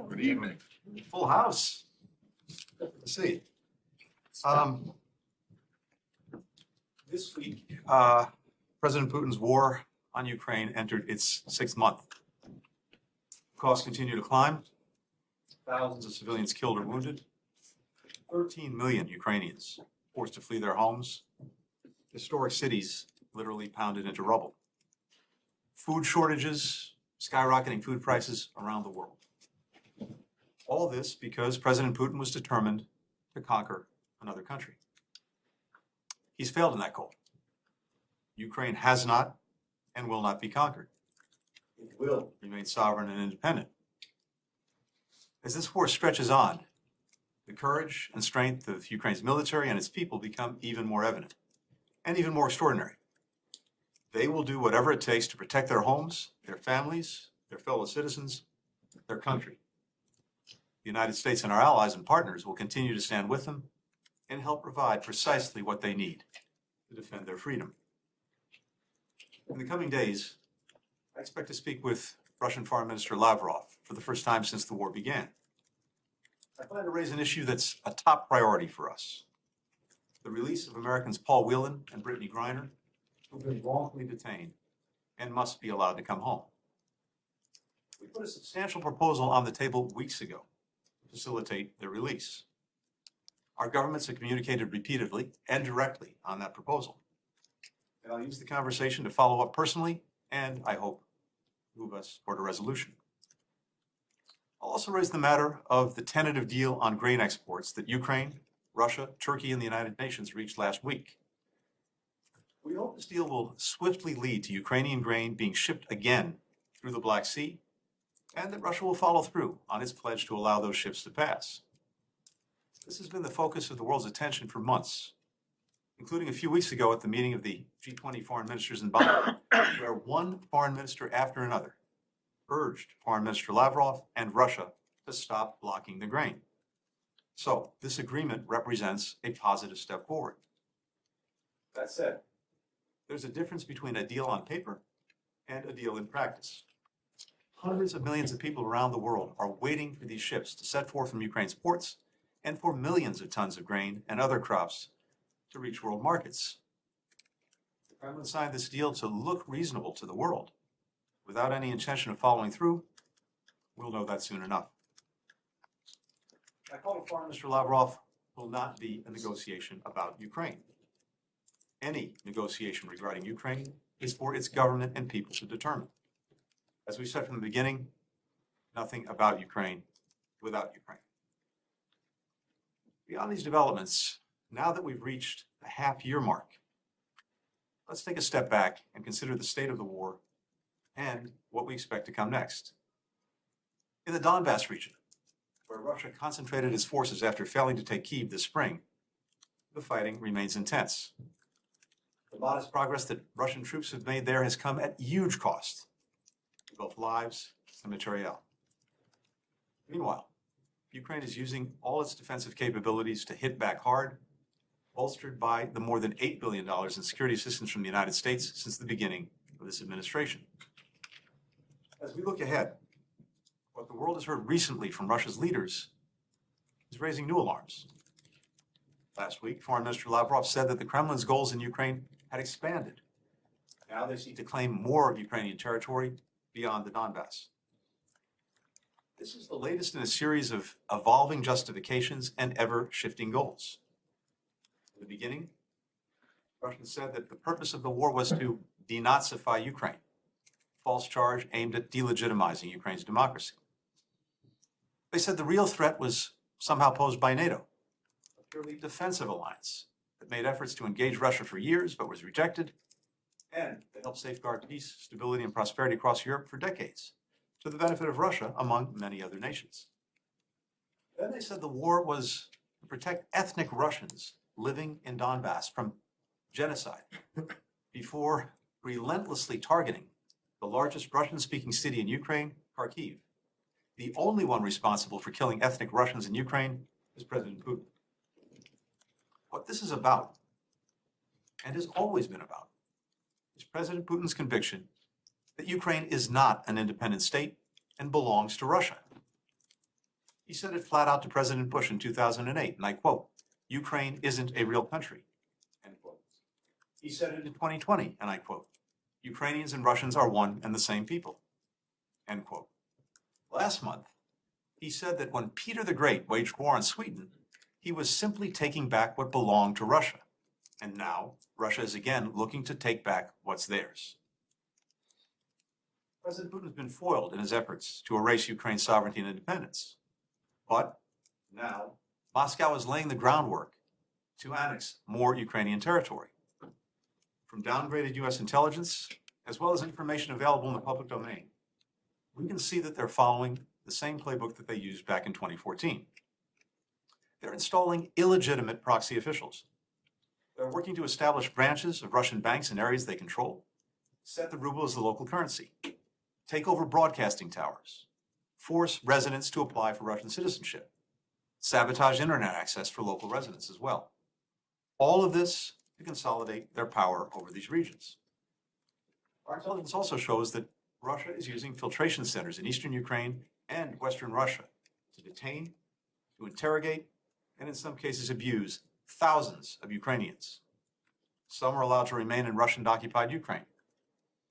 Good evening. Full house. Good to see. This week, President Putin's war on Ukraine entered its 6th month. Costs continue to climb. Thousands of civilians killed or wounded. 13 million Ukrainians forced to flee their homes. Historic cities literally pounded into rubble. Food shortages, skyrocketing food prices around the world. All this because President Putin was determined to conquer another country. He's failed in that goal. Ukraine has not and will not be conquered. It will remain sovereign and independent. As this war stretches on, the courage and strength of Ukraine's military and its people become even more evident and even more extraordinary. They will do whatever it takes to protect their homes, their families, their fellow citizens, their country. The United States and our allies and partners will continue to stand with them and help provide precisely what they need to defend their freedom. In the coming days, I expect to speak with Russian Foreign Minister Lavrov for the first time since the war began. I plan to raise an issue that's a top priority for us: the release of Americans Paul Whelan and Brittany Griner, who've been wrongfully detained and must be allowed to come home. We put a substantial proposal on the table weeks ago to facilitate their release. Our governments have communicated repeatedly and directly on that proposal. And I'll use the conversation to follow up personally and, I hope, move us toward a resolution. I'll also raise the matter of the tentative deal on grain exports that Ukraine, Russia, Turkey, and the United Nations reached last week. We hope this deal will swiftly lead to Ukrainian grain being shipped again through the Black Sea, and that Russia will follow through on its pledge to allow those ships to pass. This has been the focus of the world's attention for months, including a few weeks ago at the meeting of the G20 foreign ministers in Bonn, where one foreign minister after another urged Foreign Minister Lavrov and Russia to stop blocking the grain. So this agreement represents a positive step forward. That said, there's a difference between a deal on paper and a deal in practice. Hundreds of millions of people around the world are waiting for these ships to set forth from Ukraine's ports and for millions of tons of grain and other crops to reach world markets. The Kremlin signed this deal to look reasonable to the world. Without any intention of following through, we'll know that soon enough. I call Foreign Minister Lavrov will not be a negotiation about Ukraine. Any negotiation regarding Ukraine is for its government and people to determine. As we said from the beginning, nothing about Ukraine without Ukraine. Beyond these developments, now that we've reached the half-year mark, let's take a step back and consider the state of the war and what we expect to come next. In the Donbass region, where Russia concentrated its forces after failing to take Kyiv this spring, the fighting remains intense. The modest progress that Russian troops have made there has come at huge cost to both lives and materiel. Meanwhile, Ukraine is using all its defensive capabilities to hit back hard, bolstered by the more than $8 billion in security assistance from the United States since the beginning of this administration. As we look ahead, what the world has heard recently from Russia's leaders is raising new alarms. Last week, Foreign Minister Lavrov said that the Kremlin's goals in Ukraine had expanded. Now they seek to claim more of Ukrainian territory beyond the Donbass. This is the latest in a series of evolving justifications and ever-shifting goals. In the beginning, Russia said that the purpose of the war was to denazify Ukraine, a false charge aimed at delegitimizing Ukraine's democracy. They said the real threat was somehow posed by NATO, a purely defensive alliance that made efforts to engage Russia for years but was rejected, and that helped safeguard peace, stability, and prosperity across Europe for decades, to the benefit of Russia, among many other nations. Then they said the war was to protect ethnic Russians living in Donbass from genocide, before relentlessly targeting the largest Russian-speaking city in Ukraine, Kharkiv. The only one responsible for killing ethnic Russians in Ukraine is President Putin. What this is about, and has always been about, is President Putin's conviction that Ukraine is not an independent state and belongs to Russia. He said it flat out to President Bush in 2008, and I quote, "Ukraine isn't a real country," end quote. He said it in 2020, and I quote, "Ukrainians and Russians are one and the same people," end quote. Last month, he said that when Peter the Great waged war on Sweden, he was simply taking back what belonged to Russia. And now Russia is again looking to take back what's theirs. President Putin has been foiled in his efforts to erase Ukraine's sovereignty and independence. But now Moscow is laying the groundwork to annex more Ukrainian territory. From downgraded US intelligence, as well as information available in the public domain, we can see that they're following the same playbook that they used back in 2014. They're installing illegitimate proxy officials. They're working to establish branches of Russian banks in areas they control, set the ruble as the local currency, take over broadcasting towers, force residents to apply for Russian citizenship, sabotage internet access for local residents as well. All of this to consolidate their power over these regions. Our intelligence also shows that Russia is using filtration centers in eastern Ukraine and western Russia to detain, to interrogate, and in some cases abuse thousands of Ukrainians. Some are allowed to remain in Russian-occupied Ukraine.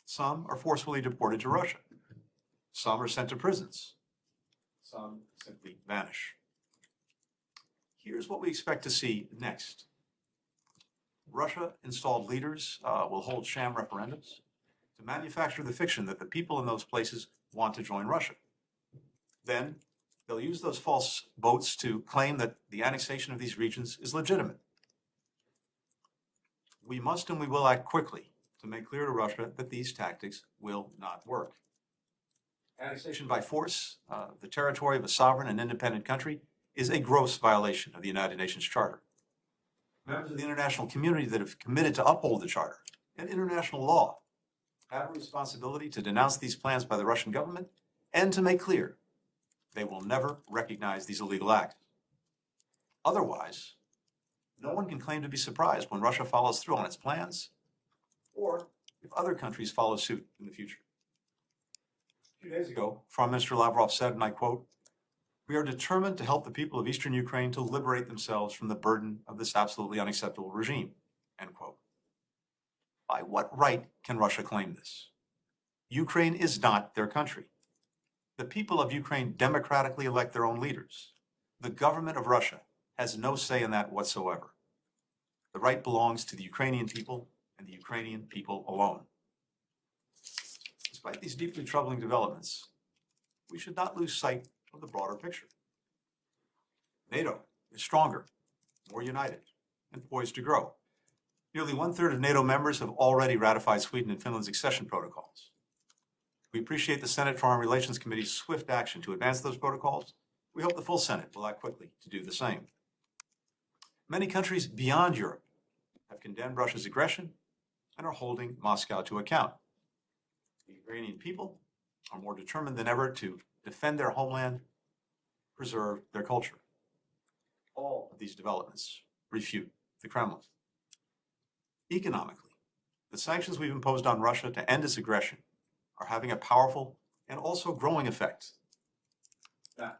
Some are forcefully deported to Russia. Some are sent to prisons. Some simply vanish. Here's what we expect to see next. Russia-installed leaders will hold sham referendums to manufacture the fiction that the people in those places want to join Russia. Then they'll use those false votes to claim that the annexation of these regions is legitimate. We must and we will act quickly to make clear to Russia that these tactics will not work. Annexation by force of the territory of a sovereign and independent country is a gross violation of the United Nations Charter. Members of the international community that have committed to uphold the Charter and international law have a responsibility to denounce these plans by the Russian government and to make clear they will never recognize these illegal acts. Otherwise, no one can claim to be surprised when Russia follows through on its plans or if other countries follow suit in the future. A few days ago, Foreign Minister Lavrov said, and I quote, "We are determined to help the people of eastern Ukraine to liberate themselves from the burden of this absolutely unacceptable regime," end quote. By what right can Russia claim this? Ukraine is not their country. The people of Ukraine democratically elect their own leaders. The government of Russia has no say in that whatsoever. The right belongs to the Ukrainian people and the Ukrainian people alone. Despite these deeply troubling developments, we should not lose sight of the broader picture. NATO is stronger, more united, and poised to grow. Nearly 1/3 of NATO members have already ratified Sweden and Finland's accession protocols. We appreciate the Senate Foreign Relations Committee's swift action to advance those protocols. We hope the full Senate will act quickly to do the same. Many countries beyond Europe have condemned Russia's aggression and are holding Moscow to account. The Ukrainian people are more determined than ever to defend their homeland, preserve their culture. All of these developments refute the Kremlin. Economically, the sanctions we've imposed on Russia to end its aggression are having a powerful and also growing effect. Now,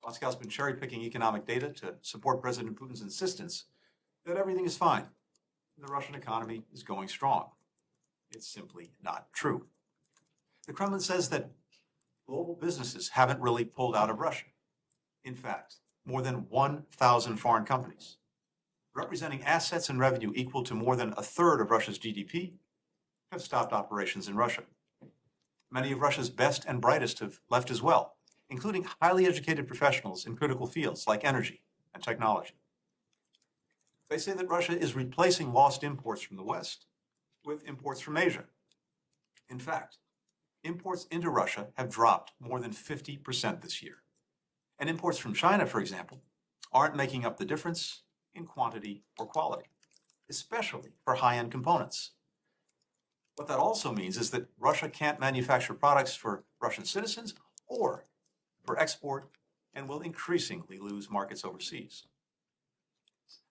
Moscow's been cherry-picking economic data to support President Putin's insistence that everything is fine and the Russian economy is going strong. It's simply not true. The Kremlin says that global businesses haven't really pulled out of Russia. In fact, more than 1,000 foreign companies, representing assets and revenue equal to more than 1/3 of Russia's GDP, have stopped operations in Russia. Many of Russia's best and brightest have left as well, including highly educated professionals in critical fields like energy and technology. They say that Russia is replacing lost imports from the West with imports from Asia. In fact, imports into Russia have dropped more than 50% this year. And imports from China, for example, aren't making up the difference in quantity or quality, especially for high-end components. What that also means is that Russia can't manufacture products for Russian citizens or for export and will increasingly lose markets overseas.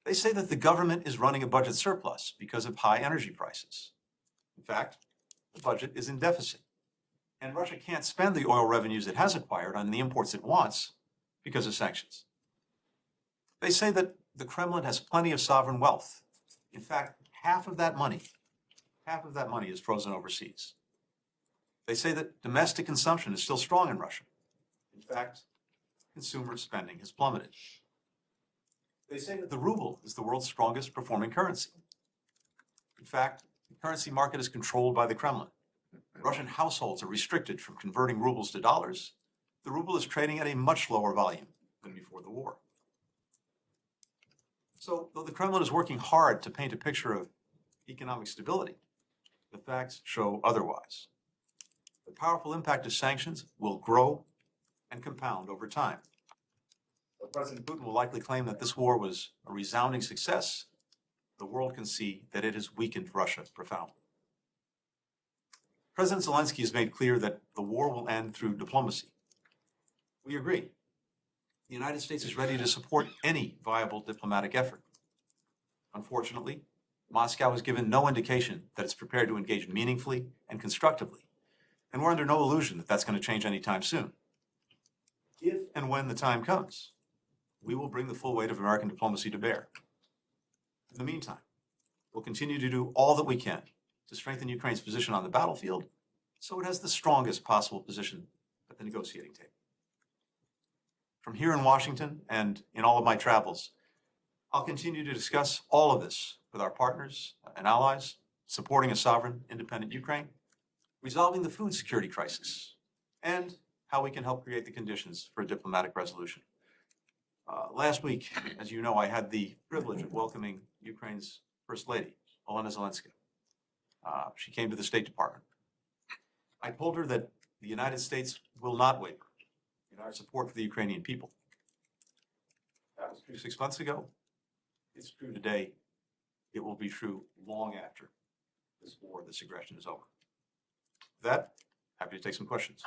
They say that the government is running a budget surplus because of high energy prices. In fact, the budget is in deficit, and Russia can't spend the oil revenues it has acquired on the imports it wants because of sanctions. They say that the Kremlin has plenty of sovereign wealth. In fact, half of that money is frozen overseas. They say that domestic consumption is still strong in Russia. In fact, consumer spending has plummeted. They say that the ruble is the world's strongest performing currency. In fact, the currency market is controlled by the Kremlin. Russian households are restricted from converting rubles to dollars. The ruble is trading at a much lower volume than before the war. So, though the Kremlin is working hard to paint a picture of economic stability, the facts show otherwise. The powerful impact of sanctions will grow and compound over time. Though President Putin will likely claim that this war was a resounding success, the world can see that it has weakened Russia profoundly. President Zelensky has made clear that the war will end through diplomacy. We agree. The United States is ready to support any viable diplomatic effort. Unfortunately, Moscow has given no indication that it's prepared to engage meaningfully and constructively, and we're under no illusion that that's going to change anytime soon. If and when the time comes, we will bring the full weight of American diplomacy to bear. In the meantime, we'll continue to do all that we can to strengthen Ukraine's position on the battlefield so it has the strongest possible position at the negotiating table. From here in Washington and in all of my travels, I'll continue to discuss all of this with our partners and allies, supporting a sovereign, independent Ukraine, resolving the food security crisis, and how we can help create the conditions for a diplomatic resolution. Last week, as you know, I had the privilege of welcoming Ukraine's First Lady, Olena Zelenska. She came to the State Department. I told her that the United States will not waver in our support for the Ukrainian people. That was true 6 months ago. It's true today. It will be true long after this war, this aggression is over. With that, happy to take some questions.